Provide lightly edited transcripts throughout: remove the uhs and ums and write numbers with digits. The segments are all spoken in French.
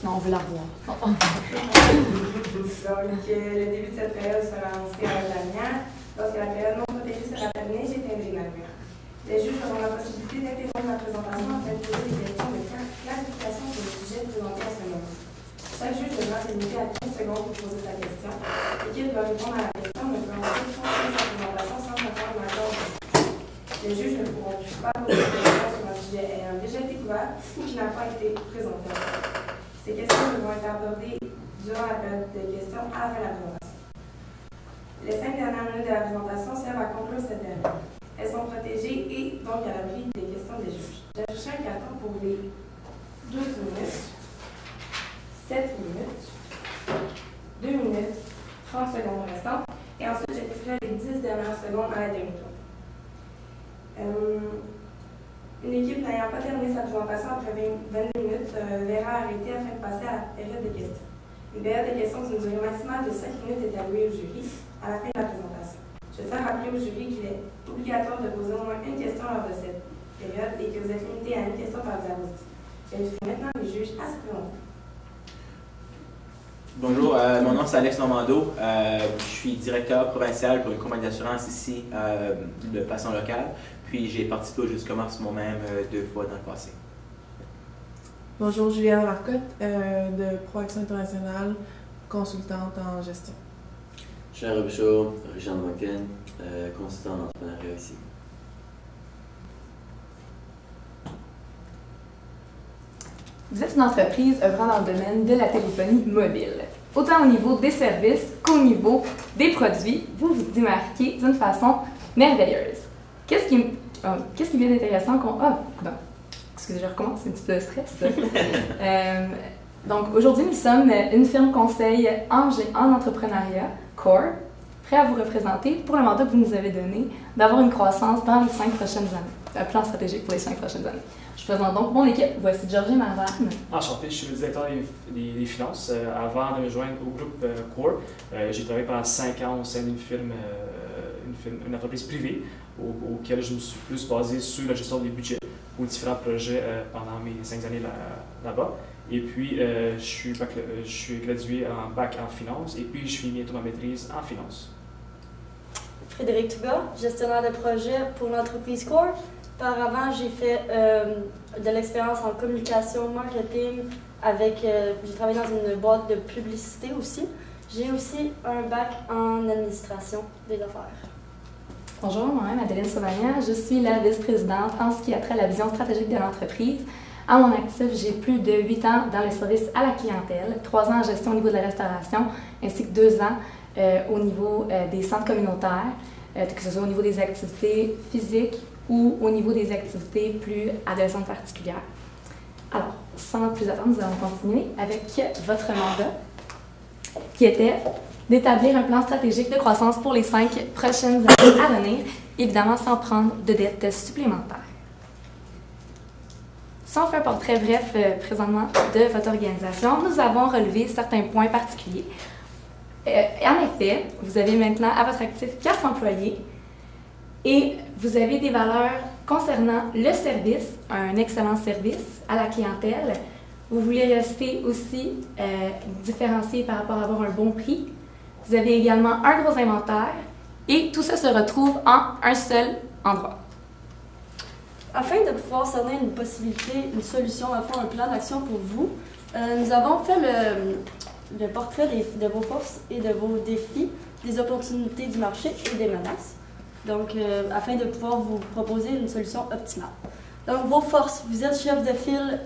Non, on veut la revoir. Donc, le début de cette période sera annoncé à l'avenir. Lorsque la période non protégée sera terminée, j'éteindrai ma lumière. Les juges auront la possibilité d'interrompre la présentation afin de poser des questions de clarification sur le sujet présenté à ce moment. Chaque juge devra se limiter à 15 secondes pour poser sa question et qu'il doit répondre à la question ne peut ensuite continuer sa présentation sans attendre l'accord du juge. Les juges ne pourront pas poser de questions sur un sujet ayant déjà été couvert ou qui n'a pas été présenté. Ces questions devront être abordées durant la période de questions avant la présentation. Les 5 dernières minutes de la présentation servent à conclure cette dernière. Elles sont protégées et donc à l'abri des questions des juges. J'affiche un carton pour les 12 minutes, 7 minutes, 2 minutes, 30 secondes restantes, et ensuite j'afficherai les 10 dernières secondes à la demi-tour. Une équipe n'ayant pas terminé sa présentation après 22 minutes verra arrêter afin de passer à la période de questions. Une période de questions d'une durée maximale de 5 minutes est allouée au jury à la fin de la présentation. Je tiens à rappeler au jury qu'il est obligatoire de poser au moins une question lors de cette période et que vous êtes limité à une question par diapositive. J'invite maintenant les juges à se présenter. Bonjour, mon nom c'est Alex Normando. Je suis directeur provincial pour une compagnie d'assurance ici de façon locale. Puis j'ai participé au jeu du commerce moi-même 2 fois dans le passé. Bonjour, Juliane Marcotte de Proaction Internationale, consultante en gestion. Cher Robichaud, Richard Mocken, consultant en entrepreneuriat ici. Vous êtes une entreprise œuvrant dans le domaine de la téléphonie mobile. Autant au niveau des services qu'au niveau des produits, vous vous démarquez d'une façon merveilleuse. Qu'est-ce qui vient d'intéressant qu'on... excusez, je recommence, c'est un petit peu de stress. Donc, aujourd'hui, nous sommes une firme conseil en entrepreneuriat, CORE, prêt à vous représenter pour le mandat que vous nous avez donné d'avoir une croissance dans les 5 prochaines années. Un plan stratégique pour les 5 prochaines années. Je présente donc mon équipe. Voici Georgie Marvan. Enchanté, je suis le directeur des finances. Avant de me joindre au groupe CORE, j'ai travaillé pendant 5 ans au sein d'une firme, une entreprise privée auquel je me suis plus basé sur la gestion des budgets pour différents projets pendant mes 5 années là-bas. Et puis, je suis gradué en bac en finance et puis je finis bientôt ma maîtrise en finance. Frédéric Touga, gestionnaire de projet pour l'entreprise CORE. Auparavant, j'ai fait de l'expérience en communication, marketing, j'ai travaillé dans une boîte de publicité aussi. J'ai aussi un bac en administration des affaires. Bonjour, moi-même Adeline Sauvagnan. Je suis la vice-présidente en ce qui a trait à la vision stratégique de l'entreprise. À mon actif, j'ai plus de 8 ans dans le service à la clientèle, 3 ans en gestion au niveau de la restauration, ainsi que 2 ans au niveau des centres communautaires, que ce soit au niveau des activités physiques ou au niveau des activités plus adolescentes particulières. Alors, sans plus attendre, nous allons continuer avec votre mandat, qui était d'établir un plan stratégique de croissance pour les 5 prochaines années à venir, évidemment sans prendre de dettes supplémentaires. Si on fait un portrait bref présentement de votre organisation, nous avons relevé certains points particuliers. En effet, vous avez maintenant à votre actif 4 employés et vous avez des valeurs concernant le service, un excellent service à la clientèle. Vous voulez rester aussi différencié par rapport à avoir un bon prix. Vous avez également un gros inventaire et tout ça se retrouve en un seul endroit. Afin de pouvoir cerner une possibilité, une solution, un plan d'action pour vous, nous avons fait le portrait de vos forces et de vos défis, des opportunités du marché et des menaces. Donc, afin de pouvoir vous proposer une solution optimale. Donc, vos forces, vous êtes chef de file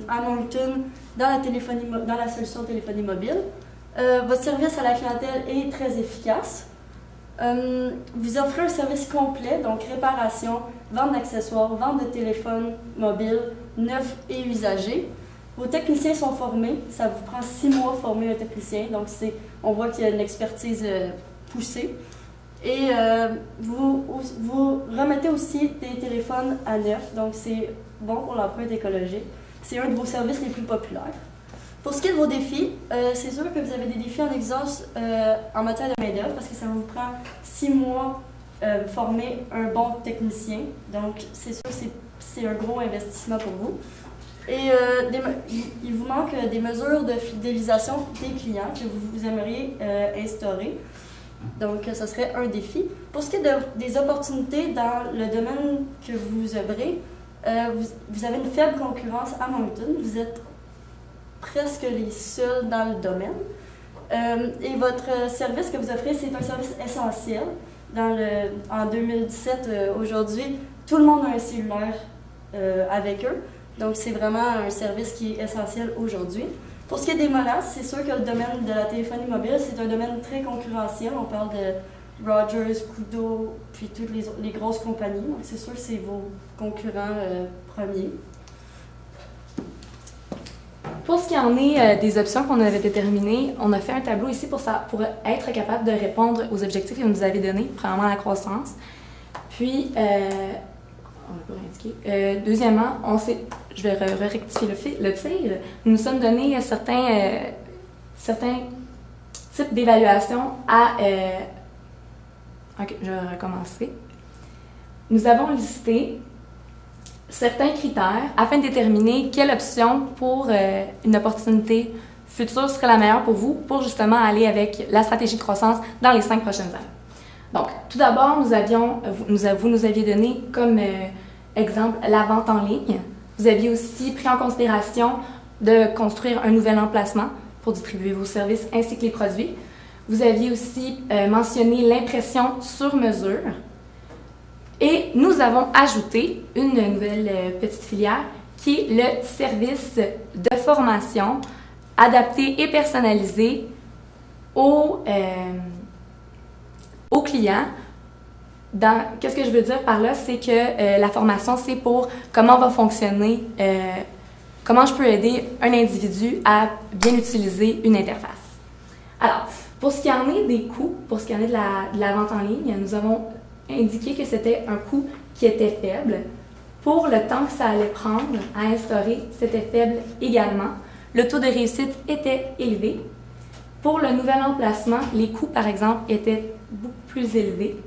à Moncton dans la solution téléphonie mobile. Votre service à la clientèle est très efficace. Vous offrez un service complet, donc réparation, vente d'accessoires, vente de téléphones mobiles, neufs et usagés. Vos techniciens sont formés, ça vous prend 6 mois de former un technicien, donc on voit qu'il y a une expertise poussée. Et vous remettez aussi des téléphones à neuf, donc c'est bon pour l'empreinte écologique. C'est un de vos services les plus populaires. Pour ce qui est de vos défis, c'est sûr que vous avez des défis en exhaust en matière de main-d'œuvre parce que ça vous prend 6 mois former un bon technicien. Donc, c'est sûr que c'est un gros investissement pour vous. Et il vous manque des mesures de fidélisation des clients que vous aimeriez instaurer. Donc, ce serait un défi. Pour ce qui est des opportunités dans le domaine que vous œuvrez, vous avez une faible concurrence à Moncton. Vous êtes presque les seuls dans le domaine. Et votre service que vous offrez, c'est un service essentiel. En 2017, aujourd'hui, tout le monde a un cellulaire avec eux. Donc, c'est vraiment un service qui est essentiel aujourd'hui. Pour ce qui est des menaces, c'est sûr que le domaine de la téléphonie mobile, c'est un domaine très concurrentiel. On parle de Rogers, Koodo, puis toutes les grosses compagnies. Donc, c'est sûr que c'est vos concurrents premiers. Pour ce qui en est des options qu'on avait déterminées, on a fait un tableau ici pour être capable de répondre aux objectifs que vous nous avez donnés, premièrement la croissance. Puis, on n'a pas indiqué. Deuxièmement, je vais rectifier le tir. Nous nous sommes donné certains types d'évaluation à... OK, je vais recommencer. Nous avons listé certains critères afin de déterminer quelle option pour une opportunité future serait la meilleure pour vous pour justement aller avec la stratégie de croissance dans les 5 prochaines années. Donc, tout d'abord, vous nous aviez donné comme exemple la vente en ligne. Vous aviez aussi pris en considération de construire un nouvel emplacement pour distribuer vos services ainsi que les produits. Vous aviez aussi mentionné l'impression sur mesure. Et nous avons ajouté une nouvelle petite filière qui est le service de formation adapté et personnalisé aux clients. Qu'est-ce que je veux dire par là? C'est que la formation, c'est pour comment va fonctionner, comment je peux aider un individu à bien utiliser une interface. Alors, pour ce qui en est des coûts, pour ce qui en est de la vente en ligne, nous avons indiqué que c'était un coût qui était faible. Pour le temps que ça allait prendre à instaurer, c'était faible également. Le taux de réussite était élevé. Pour le nouvel emplacement, les coûts, par exemple, étaient beaucoup plus élevés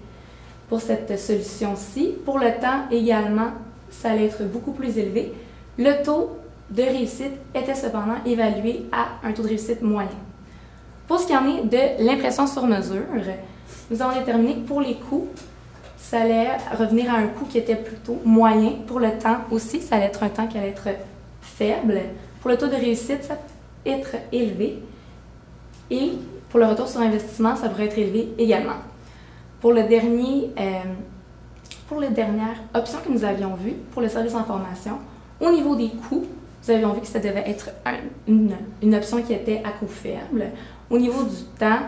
pour cette solution-ci. Pour le temps également, ça allait être beaucoup plus élevé. Le taux de réussite était cependant évalué à un taux de réussite moyen. Pour ce qui en est de l'impression sur mesure, nous avons déterminé que pour les coûts, ça allait revenir à un coût qui était plutôt moyen. Pour le temps aussi, ça allait être un temps qui allait être faible. Pour le taux de réussite, ça peut être élevé. Et pour le retour sur investissement, ça pourrait être élevé également. Pour la dernière option que nous avions vue, pour le service en formation, au niveau des coûts, nous avions vu que ça devait être une option qui était à coût faible. Au niveau du temps,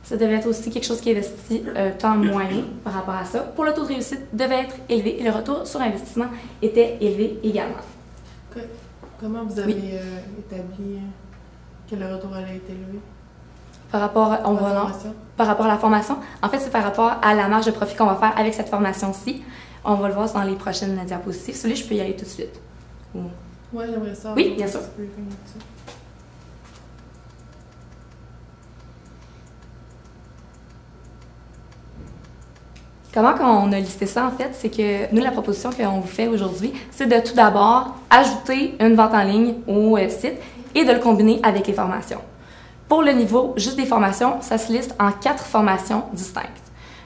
ça devait être aussi quelque chose qui investit un temps moyen par rapport à ça. Pour le taux de réussite, devait être élevé et le retour sur investissement était élevé également. Comment vous avez établi que le retour allait être élevé? Par rapport à la formation, en fait, c'est par rapport à la marge de profit qu'on va faire avec cette formation-ci. On va le voir dans les prochaines diapositives. Celui-là, je peux y aller tout de suite. Oui, j'aimerais ça. Oui, bien sûr. Comment on a listé ça, en fait, c'est que nous, la proposition qu'on vous fait aujourd'hui, c'est de tout d'abord ajouter une vente en ligne au site et de le combiner avec les formations. Pour le niveau juste des formations, ça se liste en 4 formations distinctes.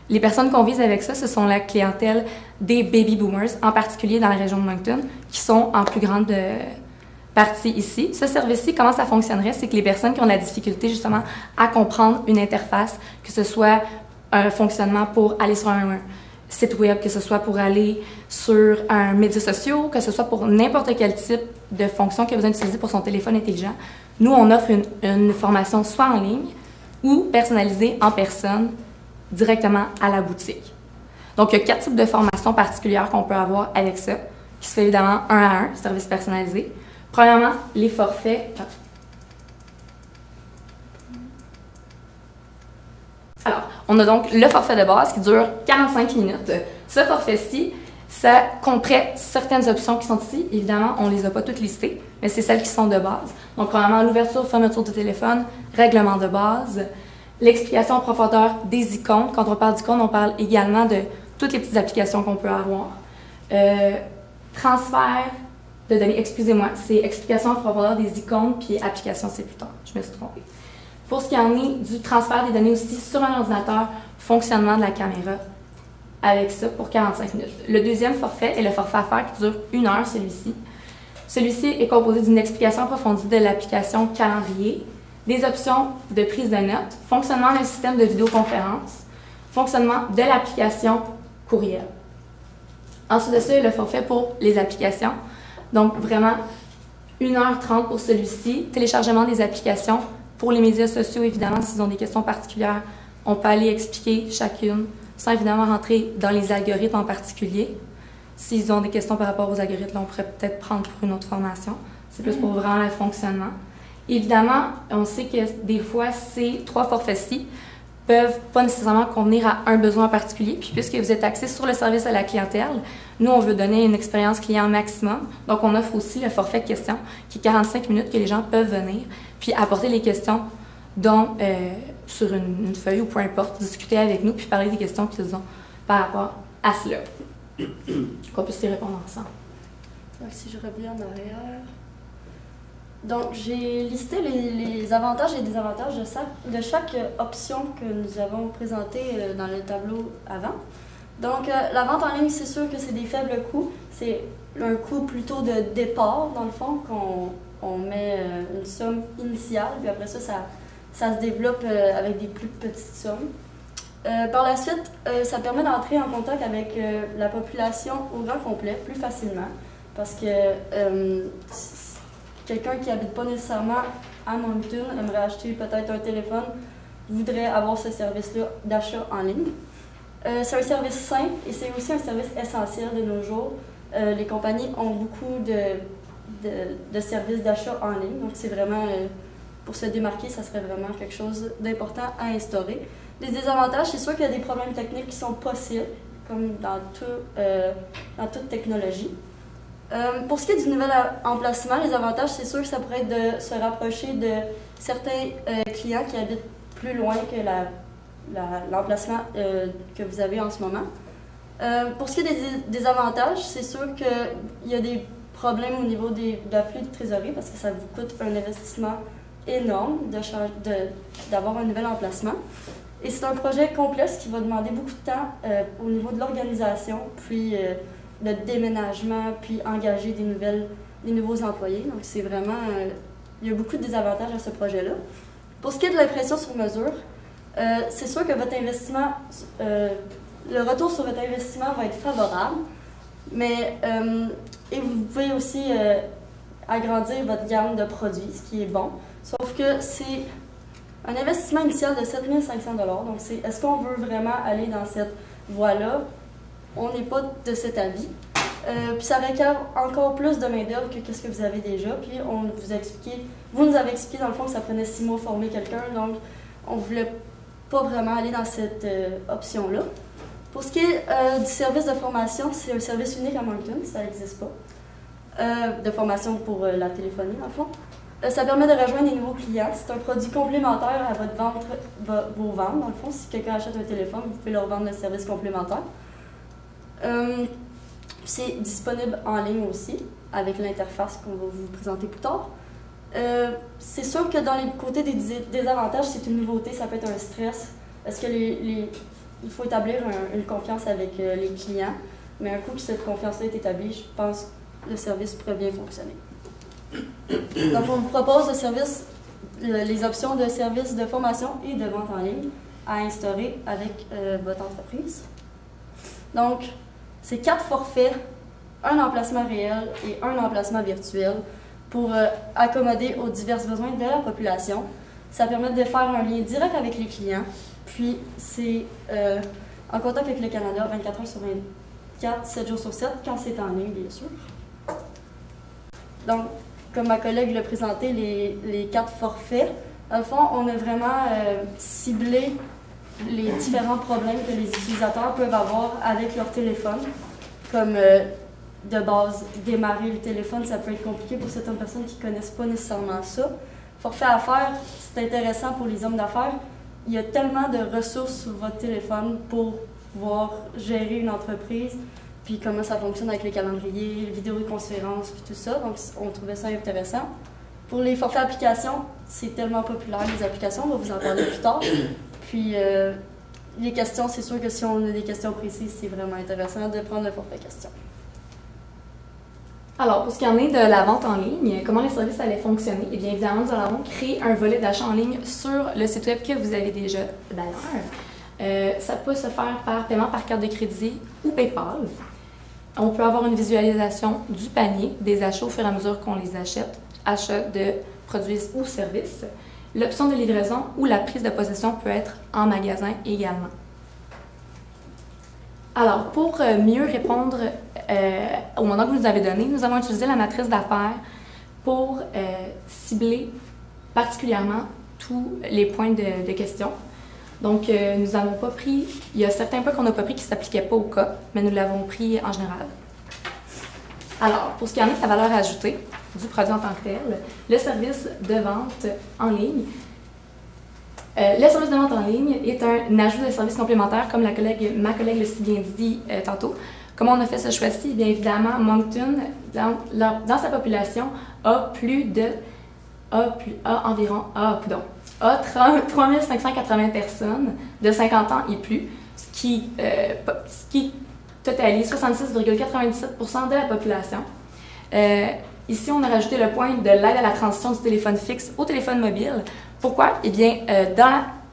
Les personnes qu'on vise avec ça, ce sont la clientèle des baby boomers, en particulier dans la région de Moncton, qui sont en plus grande partie ici. Ce service-ci, comment ça fonctionnerait? C'est que les personnes qui ont la difficulté justement à comprendre une interface, que ce soit un fonctionnement pour aller sur un site web, que ce soit pour aller sur un média social, que ce soit pour n'importe quel type de fonction qu'il a besoin d'utiliser pour son téléphone intelligent, nous, on offre une formation soit en ligne ou personnalisée en personne directement à la boutique. Donc, il y a 4 types de formations particulières qu'on peut avoir avec ça, qui se fait évidemment 1 à 1, service personnalisé. Premièrement, les forfaits. Alors, on a donc le forfait de base qui dure 45 minutes. Ce forfait-ci, ça comprend certaines options qui sont ici. Évidemment, on ne les a pas toutes listées, mais c'est celles qui sont de base. Donc, premièrement, l'ouverture, fermeture du téléphone, règlement de base, l'explication en profondeur des icônes. Quand on parle d'icônes, on parle également de toutes les petites applications qu'on peut avoir. Transfert de données, excusez-moi, c'est explication en profondeur des icônes, puis application, c'est plus tard. Je me suis trompée. Pour ce qui en est du transfert des données aussi sur un ordinateur, fonctionnement de la caméra, avec ça pour 45 minutes. Le deuxième forfait est le forfait affaires qui dure 1 heure, celui-ci. Celui-ci est composé d'une explication approfondie de l'application calendrier, des options de prise de notes, fonctionnement d'un système de vidéoconférence, fonctionnement de l'application courriel. Ensuite de ça, il y a le forfait pour les applications. Donc, vraiment, 1h30 pour celui-ci. Téléchargement des applications. Pour les médias sociaux, évidemment, s'ils ont des questions particulières, on peut aller expliquer chacune, sans évidemment rentrer dans les algorithmes en particulier. S'ils ont des questions par rapport aux algorithmes, on pourrait peut-être prendre pour une autre formation. C'est plus pour vraiment le fonctionnement. Évidemment, on sait que des fois, ces 3 forfaits-ci peuvent pas nécessairement convenir à un besoin en particulier. Puis puisque vous êtes axé sur le service à la clientèle, nous, on veut donner une expérience client maximum. Donc, on offre aussi le forfait de questions, qui est 45 minutes que les gens peuvent venir, puis apporter les questions dont, sur une feuille ou peu importe, discuter avec nous, puis parler des questions qu'ils ont par rapport à cela. Qu'on puisse y répondre ensemble. Donc, si je reviens en arrière. Donc, j'ai listé les avantages et désavantages de chaque option que nous avons présentée dans le tableau avant. Donc, la vente en ligne, c'est sûr que c'est des faibles coûts. C'est un coût plutôt de départ, dans le fond, qu'on met une somme initiale, puis après ça se développe avec des plus petites sommes. Par la suite, ça permet d'entrer en contact avec la population au grand complet plus facilement, parce que quelqu'un qui n'habite pas nécessairement à Moncton aimerait acheter peut-être un téléphone, voudrait avoir ce service-là d'achat en ligne. C'est un service simple et c'est aussi un service essentiel de nos jours. Les compagnies ont beaucoup de services d'achat en ligne, donc c'est vraiment, pour se démarquer, ça serait vraiment quelque chose d'important à instaurer. Les désavantages, c'est sûr qu'il y a des problèmes techniques qui sont possibles, comme dans toute technologie. Pour ce qui est du nouvel emplacement, les avantages, c'est sûr que ça pourrait être de se rapprocher de certains clients qui habitent plus loin que l'emplacement que vous avez en ce moment. Pour ce qui est des avantages, c'est sûr qu'il y a des problèmes au niveau de l'afflux de trésorerie parce que ça vous coûte un investissement énorme d'avoir un nouvel emplacement. Et c'est un projet complexe qui va demander beaucoup de temps au niveau de l'organisation, puis le déménagement, puis engager des nouveaux employés. Donc, c'est vraiment... il y a beaucoup de désavantages à ce projet-là. Pour ce qui est de l'impression sur mesure, c'est sûr que votre investissement, le retour sur votre investissement va être favorable, mais et vous pouvez aussi agrandir votre gamme de produits, ce qui est bon. Sauf que c'est un investissement initial de 7 500 $. Donc, est-ce qu'on veut vraiment aller dans cette voie-là? On n'est pas de cet avis. Puis ça requiert encore plus de main-d'œuvre que ce que vous avez déjà. Puis vous nous avez expliqué dans le fond que ça prenait 6 mois former quelqu'un, donc on ne voulait pas vraiment aller dans cette option-là. Pour ce qui est du service de formation, c'est un service unique à Moncton, ça n'existe pas. De formation pour la téléphonie, en fond. Ça permet de rejoindre des nouveaux clients. C'est un produit complémentaire à vos ventes, dans le fond. Si quelqu'un achète un téléphone, vous pouvez leur vendre le service complémentaire. C'est disponible en ligne aussi, avec l'interface qu'on va vous présenter plus tard. C'est sûr que dans les côtés des désavantages, c'est une nouveauté, ça peut être un stress. Est-ce que il faut établir une confiance avec les clients, mais un coup que cette confiance-là est établie, je pense que le service pourrait bien fonctionner. Donc, on vous propose les options de services de formation et de vente en ligne à instaurer avec votre entreprise. Donc, c'est 4 forfaits, un emplacement réel et un emplacement virtuel pour accommoder aux divers besoins de la population. Ça permet de faire un lien direct avec les clients, puis c'est en contact avec le Canada 24 heures sur 24, 7 jours sur 7, quand c'est en ligne, bien sûr. Donc, comme ma collègue l'a présenté, les 4 forfaits, au fond, on a vraiment ciblé les différents problèmes que les utilisateurs peuvent avoir avec leur téléphone. Comme de base, démarrer le téléphone, ça peut être compliqué pour certaines personnes qui ne connaissent pas nécessairement ça. Forfait affaires, c'est intéressant pour les hommes d'affaires. Il y a tellement de ressources sur votre téléphone pour pouvoir gérer une entreprise, puis comment ça fonctionne avec les calendriers, les vidéoconférences, puis tout ça. Donc, on trouvait ça intéressant. Pour les forfaits applications, c'est tellement populaire, les applications, on va vous en parler plus tard. Puis, les questions, c'est sûr que si on a des questions précises, c'est vraiment intéressant de prendre le forfait questions. Alors, pour ce qui en est de la vente en ligne, comment les services allaient fonctionner? Eh bien, évidemment, nous allons créer un volet d'achat en ligne sur le site web que vous avez déjà d'ailleurs. Ça peut se faire par paiement par carte de crédit ou PayPal. On peut avoir une visualisation du panier, des achats au fur et à mesure qu'on les achète, achat de produits ou services. L'option de livraison ou la prise de possession peut être en magasin également. Alors, pour mieux répondre au mandat que vous nous avez donné, nous avons utilisé la matrice d'affaires pour cibler particulièrement tous les points de question. Donc, nous n'avons pas pris, il y a certains points qu'on n'a pas pris qui ne s'appliquaient pas au cas, mais nous l'avons pris en général. Alors, pour ce qui en est de la valeur ajoutée du produit en tant que tel, le service de vente en ligne. Le service de vente en ligne est un ajout de service complémentaire, comme ma collègue l'a si bien dit tantôt. Comment on a fait ce choix-ci? Bien évidemment, Moncton, dans sa population, a environ 3580 personnes de 50 ans et plus, ce qui totalise 66,97% de la population. Ici, on a rajouté le point de l'aide à la transition du téléphone fixe au téléphone mobile. Pourquoi? Eh bien,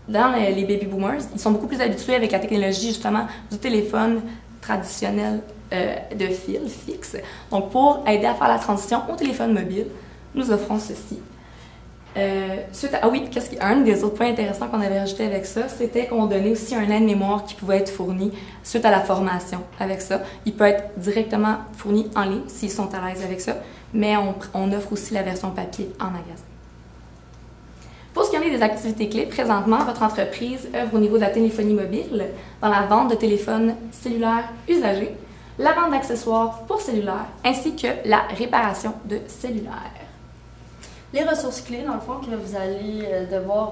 dans les baby boomers, ils sont beaucoup plus habitués avec la technologie, justement, du téléphone traditionnel de fil fixe. Donc, pour aider à faire la transition au téléphone mobile, nous offrons ceci. Un des autres points intéressants qu'on avait rajouté avec ça, c'était qu'on donnait aussi un aide-mémoire qui pouvait être fourni suite à la formation avec ça. Il peut être directement fourni en ligne s'ils sont à l'aise avec ça, mais on offre aussi la version papier en magasin. Pour ce qui en est des activités clés, présentement, votre entreprise œuvre au niveau de la téléphonie mobile, dans la vente de téléphones cellulaires usagés, la vente d'accessoires pour cellulaires, ainsi que la réparation de cellulaires. Les ressources clés, dans le fond, que vous allez devoir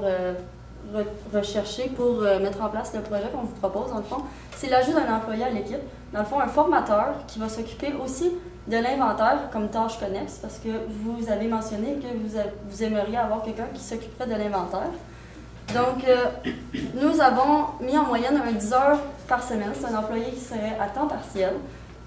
rechercher pour mettre en place le projet qu'on vous propose, dans le fond, c'est l'ajout d'un employé à l'équipe. Dans le fond, un formateur qui va s'occuper aussi de l'inventaire comme tâche connexe, parce que vous avez mentionné que vous aimeriez avoir quelqu'un qui s'occuperait de l'inventaire. Donc, nous avons mis en moyenne un 10 heures par semaine. C'est un employé qui serait à temps partiel,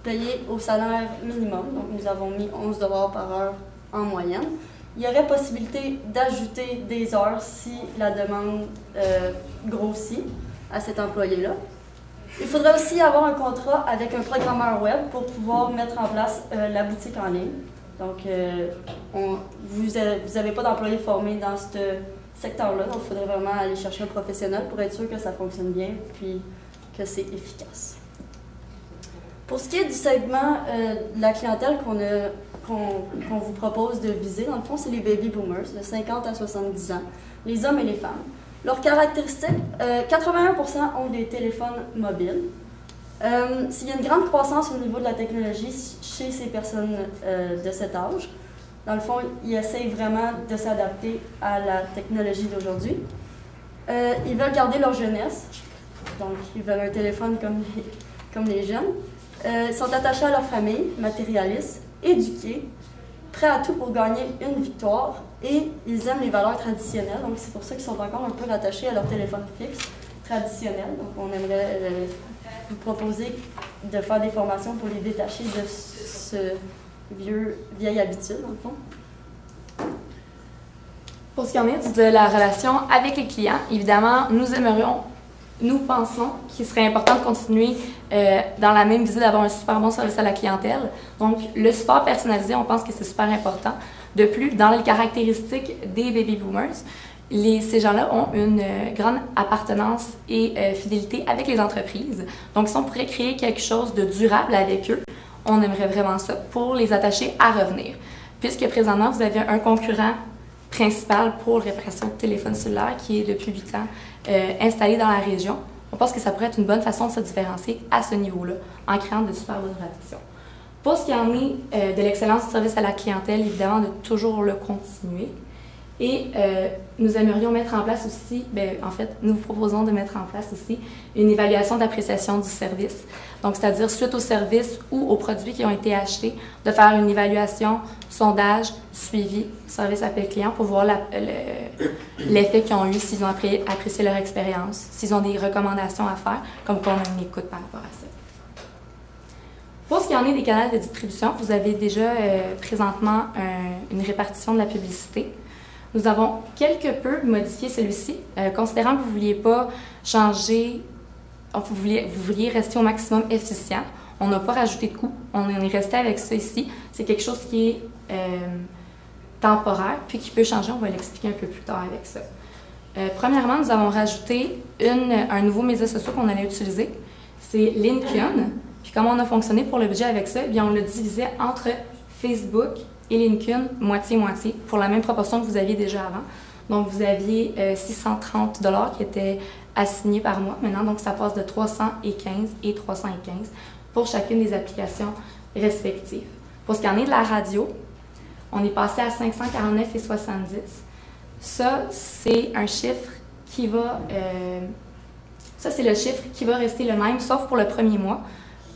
payé au salaire minimum. Donc, nous avons mis 11 $ par heure en moyenne. Il y aurait possibilité d'ajouter des heures si la demande grossit à cet employé-là. Il faudrait aussi avoir un contrat avec un programmeur web pour pouvoir mettre en place la boutique en ligne. Donc, vous n'avez pas d'employé formé dans ce secteur-là, donc il faudrait vraiment aller chercher un professionnel pour être sûr que ça fonctionne bien puis que c'est efficace. Pour ce qui est du segment de la clientèle qu'on vous propose de viser, dans le fond, c'est les baby boomers, de 50 à 70 ans, les hommes et les femmes. Leurs caractéristiques, 81% ont des téléphones mobiles. S'il y a une grande croissance au niveau de la technologie chez ces personnes de cet âge, dans le fond, ils essayent vraiment de s'adapter à la technologie d'aujourd'hui. Ils veulent garder leur jeunesse, donc ils veulent un téléphone comme les jeunes. Ils sont attachés à leur famille, matérialistes, éduqués, prêts à tout pour gagner une victoire, et ils aiment les valeurs traditionnelles, donc c'est pour ça qu'ils sont encore un peu rattachés à leur téléphone fixe traditionnel. Donc on aimerait vous proposer de faire des formations pour les détacher de ce vieille habitude, dans le fond. Pour ce qui en est de la relation avec les clients, évidemment, nous pensons qu'il serait important de continuer dans la même visée d'avoir un super bon service à la clientèle. Donc, le support personnalisé, on pense que c'est super important. De plus, dans les caractéristiques des baby boomers, ces gens-là ont une grande appartenance et fidélité avec les entreprises. Donc, si on pourrait créer quelque chose de durable avec eux, on aimerait vraiment ça pour les attacher à revenir. Puisque présentement, vous avez un concurrent principal pour réparation de téléphone cellulaire qui est depuis 8 ans installé dans la région. On pense que ça pourrait être une bonne façon de se différencier à ce niveau-là en créant de super bonnes relations. Pour ce qui en est de l'excellence du service à la clientèle, évidemment, de toujours le continuer. Et nous aimerions mettre en place aussi, en fait, nous vous proposons de mettre en place aussi une évaluation d'appréciation du service. Donc, c'est-à-dire suite aux services ou aux produits qui ont été achetés, de faire une évaluation, sondage, suivi, service appel client pour voir l'effet qu'ils ont eu, s'ils ont apprécié leur expérience, s'ils ont des recommandations à faire, comme qu'on a une écoute par rapport à ça. Pour ce qui en est des canaux de distribution, vous avez déjà présentement une répartition de la publicité. Nous avons quelque peu modifié celui-ci, considérant que vous ne vouliez pas changer, vous vouliez rester au maximum efficient. On n'a pas rajouté de coût, on est resté avec ça ici. C'est quelque chose qui est temporaire, puis qui peut changer, on va l'expliquer un peu plus tard avec ça. Premièrement, nous avons rajouté un nouveau média social qu'on allait utiliser, c'est LinkedIn. Puis comment on a fonctionné pour le budget avec ça? Bien, on l'a divisé entre Facebook et LinkedIn, moitié-moitié, pour la même proportion que vous aviez déjà avant. Donc, vous aviez 630 $ qui étaient assignés par mois maintenant. Donc, ça passe de 315 et 315 pour chacune des applications respectives. Pour ce qui en est de la radio, on est passé à 549 et 70. Ça, c'est un chiffre qui va... ça, c'est le chiffre qui va rester le même, sauf pour le premier mois.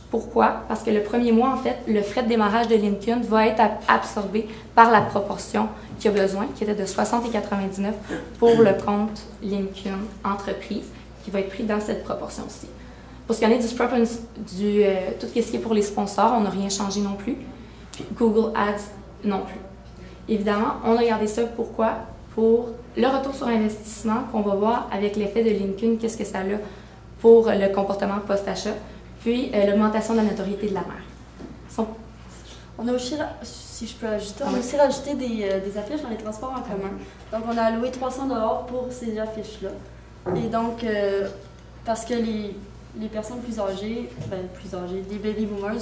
Pourquoi? Parce que le premier mois, en fait, le frais de démarrage de LinkedIn va être absorbé par la proportion qu'il y a besoin, qui était de 60 et 99 pour le compte LinkedIn entreprise, qui va être pris dans cette proportion-ci. Pour ce qui en est tout ce qui est pour les sponsors, on n'a rien changé non plus. Puis Google Ads non plus. Évidemment, on a gardé ça pourquoi? Pour le retour sur investissement qu'on va voir avec l'effet de LinkedIn, qu'est-ce que ça a pour le comportement post-achat. Puis l'augmentation de la notoriété de la marque. On a aussi, si je peux ajouter, on a aussi rajouté des affiches dans les transports en commun. Donc, on a alloué 300 $ pour ces affiches-là. Et donc, parce que les personnes plus âgées, les baby boomers,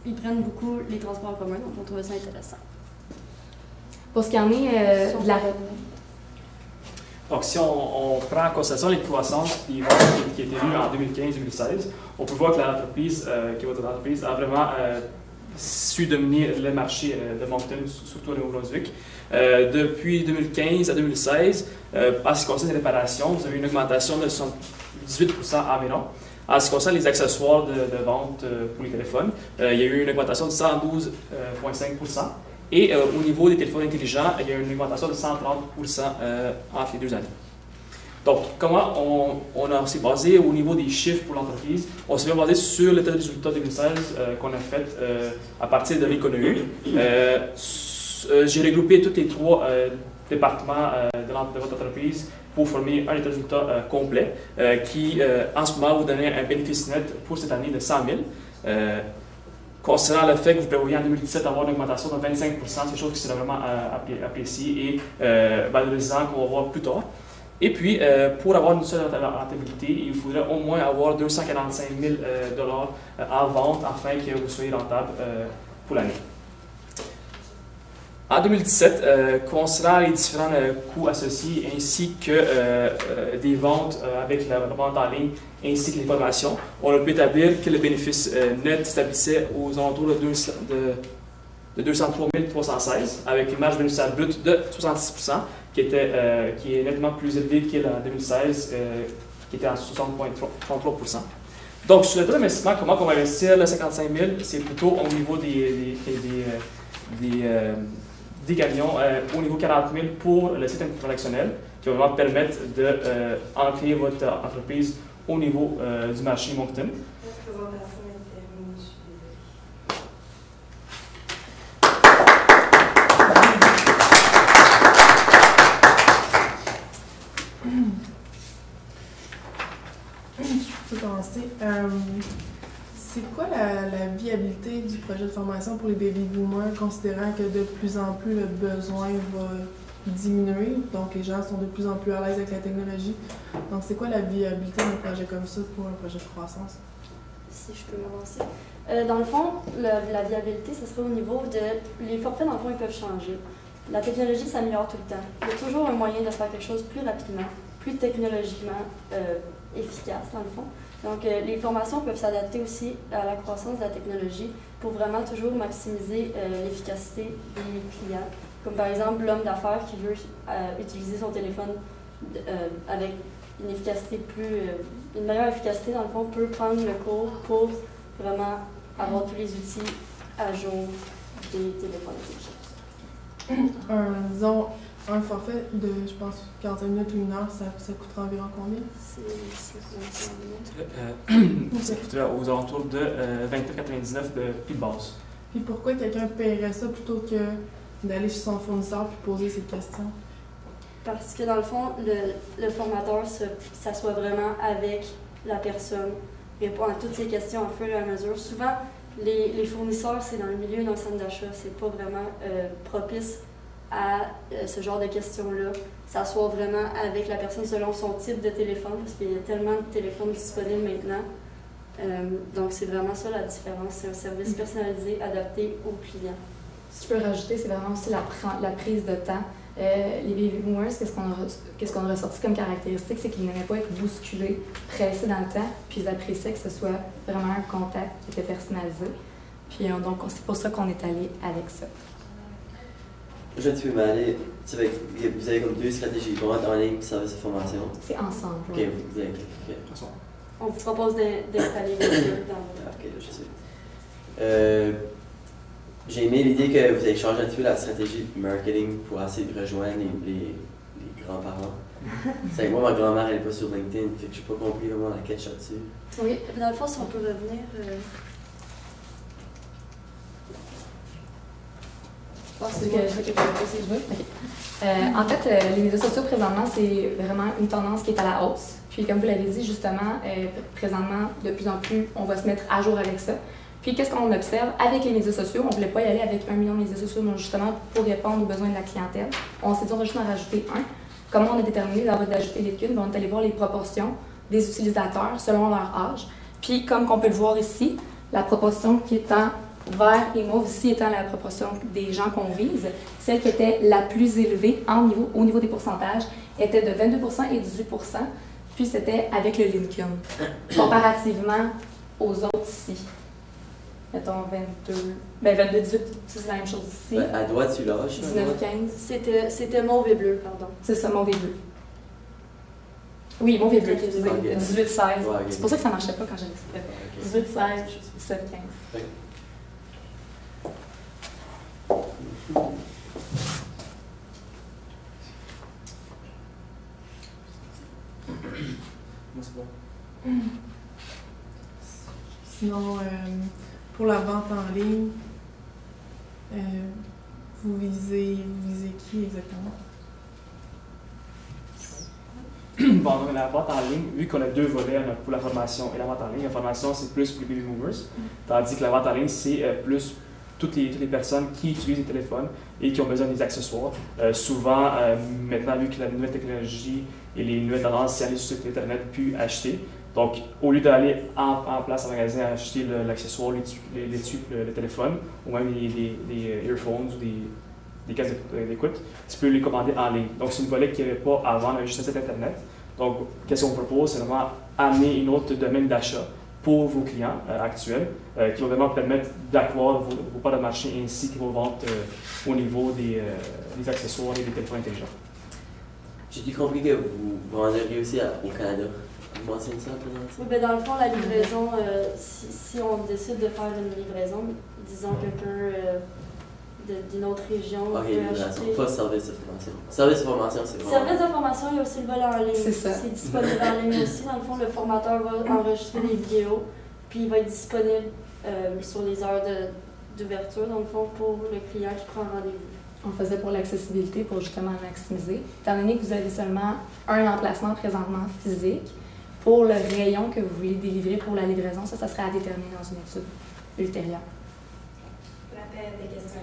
ils prennent beaucoup les transports en commun, donc on trouvait ça intéressant. Pour ce qui en est de la... Donc, si on prend en considération les croissances qui étaient vues en 2015-2016, on peut voir que l'entreprise, qui est votre entreprise, a vraiment su dominer le marché de Moncton, surtout au Nouveau-Brunswick. Depuis 2015 à 2016, en ce qui concerne les réparations, vous avez une augmentation de 18% environ. En ce qui concerne les accessoires de vente pour les téléphones, il y a eu une augmentation de 112,5%. Et au niveau des téléphones intelligents, il y a une augmentation de 130% entre les 2 années. Donc, comment on s'est basé au niveau des chiffres pour l'entreprise? On s'est bien basé sur l'état de résultat 2016 qu'on a fait à partir de l'économie. J'ai regroupé tous les 3 départements de votre entreprise pour former un état de résultat complet qui, en ce moment, vous donne un bénéfice net pour cette année de 100 000. Concernant le fait que vous prévoyez en 2017 avoir une augmentation de 25%, c'est quelque chose qui serait vraiment apprécié et valorisant qu'on va voir plus tard. Et puis, pour avoir une seule rentabilité, il faudrait au moins avoir 245 000 $ en vente afin que vous soyez rentable pour l'année. En 2017, concernant les différents coûts associés ainsi que des ventes avec la vente en ligne ainsi que les formations, on a pu établir que le bénéfice net s'établissait aux alentours de 203 316 avec une marge bénéficiaire brute de 66%, qui est nettement plus élevée qu'en 2016, qui était à 60,33%. Donc, sur le taux d'investissement, comment on va investir le 55 000, c'est plutôt au niveau des camions au niveau 40 000 pour le site transactionnel qui va vraiment permettre d'ancrer votre entreprise au niveau du marché Moncton. La présentation est terminée, je suis désolée. Je peux commencer. C'est quoi la viabilité du projet de formation pour les baby boomers, considérant que de plus en plus le besoin va diminuer, donc les gens sont de plus en plus à l'aise avec la technologie. Donc c'est quoi la viabilité d'un projet comme ça pour un projet de croissance? Si je peux m'avancer. Dans le fond, la viabilité, ce serait au niveau de... Les forfaits, dans le fond, ils peuvent changer. La technologie s'améliore tout le temps. Il y a toujours un moyen de faire quelque chose plus rapidement, plus technologiquement efficace, dans le fond. Donc, les formations peuvent s'adapter aussi à la croissance de la technologie pour vraiment toujours maximiser l'efficacité des clients Comme par exemple l'homme d'affaires qui veut utiliser son téléphone avec une efficacité une meilleure efficacité, dans le fond, peut prendre le cours pour vraiment avoir tous les outils à jour des téléphones intelligents. Disons, un forfait de, je pense, 45 minutes ou 1 heure, ça coûtera environ combien? Ça coûterait aux alentours de 24,99 de prix de base. Puis pourquoi quelqu'un paierait ça plutôt que d'aller chez son fournisseur puis poser ses questions? Parce que dans le fond, le formateur s'assoit vraiment avec la personne, répond à toutes ses questions au fur et à mesure. Souvent, les fournisseurs, c'est dans le milieu d'un centre d'achat, c'est pas vraiment propice à ce genre de questions-là. S'asseoir vraiment avec la personne selon son type de téléphone, parce qu'il y a tellement de téléphones disponibles maintenant. Donc, c'est vraiment ça la différence. C'est un service personnalisé, adapté aux clients. Si je peux rajouter, c'est vraiment aussi la prise de temps. Les baby boomers, qu'est-ce qu'on a ressorti comme caractéristique, c'est qu'ils n'aimaient pas être bousculés, pressés dans le temps, puis ils appréciaient que ce soit vraiment un contact qui était personnalisé. Puis donc, c'est pour ça qu'on est allé avec ça. Je tu peux m'aller, vous avez comme 2 stratégies, vente en ligne et service de formation. C'est ensemble. Ok, Ouais. vous avez, ok. On vous propose d'installer les deux dans votre... Ok, je sais. J'ai aimé l'idée que vous avez changé un petit peu la stratégie de marketing pour essayer de rejoindre les grands-parents. C'est que moi, ma grand-mère, elle n'est pas sur LinkedIn, fait que je n'ai pas compris vraiment la catch là-dessus. Oui, dans le fond, si on peut revenir... En fait, les médias sociaux présentement, c'est vraiment une tendance qui est à la hausse. Puis comme vous l'avez dit, justement, présentement, de plus en plus, on va se mettre à jour avec ça. Puis qu'est-ce qu'on observe avec les médias sociaux? On ne voulait pas y aller avec 1 million de médias sociaux, mais justement pour répondre aux besoins de la clientèle. On s'est dit, on va juste en rajouter un. Comment on a déterminé d'ajouter l'étude? On est allé voir les proportions des utilisateurs selon leur âge. Puis comme on peut le voir ici, la proportion qui est en vert et mauve, ici étant la proportion des gens qu'on vise, celle qui était la plus élevée au niveau des pourcentages était de 22% et 18%, puis c'était avec le Lincoln, comparativement aux autres ici. Mettons 22, 18, c'est la même chose ici. À droite, tu lâches. 19, 15. C'était mauve et bleu, pardon. C'est ça, mauve et bleu. Oui, mauve et bleu, excusez. Okay. 18, 16. Ouais, okay. C'est pour ça que ça ne marchait pas quand j'avais fait. 18, 16, 17, 15. Okay. Moi, c'est bon. Sinon, pour la vente en ligne, vous visez qui exactement? Bon, donc, la vente en ligne, vu qu'on a 2 volets pour la formation et la vente en ligne, la formation c'est plus pour les baby boomers, tandis que la vente en ligne c'est plus toutes les personnes qui utilisent les téléphones et qui ont besoin des accessoires. Souvent, maintenant, vu que la nouvelle technologie et les nouvelles tendances, c'est aller sur Internet puis acheter. Donc, au lieu d'aller en place en magasin à acheter l'accessoire, le téléphone, ou même des earphones ou des casques d'écoute, tu peux les commander en ligne. Donc, c'est une volet qu'il n'y avait pas avant, on avait juste un site Internet. Donc, qu'est-ce qu'on propose? C'est vraiment amener une autre domaine d'achat pour vos clients actuels, qui vont vraiment permettre d'accroître vos parts de marché ainsi que vos ventes au niveau des accessoires et des téléphones intelligents. J'ai dû compris que vous vendriez aussi au Canada. Vous mentionnez ça, présentement? Oui, bien, dans le fond, la livraison, si on décide de faire une livraison, disons quelqu'un d'une autre région Ok, peut livraison, acheter... pas service de formation. Service de formation, c'est vraiment... Service de formation, il y a aussi le volet en ligne. C'est ça. C'est disponible en ligne aussi. Dans le fond, le formateur va enregistrer des vidéos, puis il va être disponible sur les heures d'ouverture, dans le fond, pour le client qui prend rendez-vous. On faisait pour l'accessibilité, pour justement maximiser. Étant donné que vous avez seulement un emplacement présentement physique, pour le rayon que vous voulez délivrer pour la livraison, ça serait à déterminer dans une étude ultérieure. Des questions.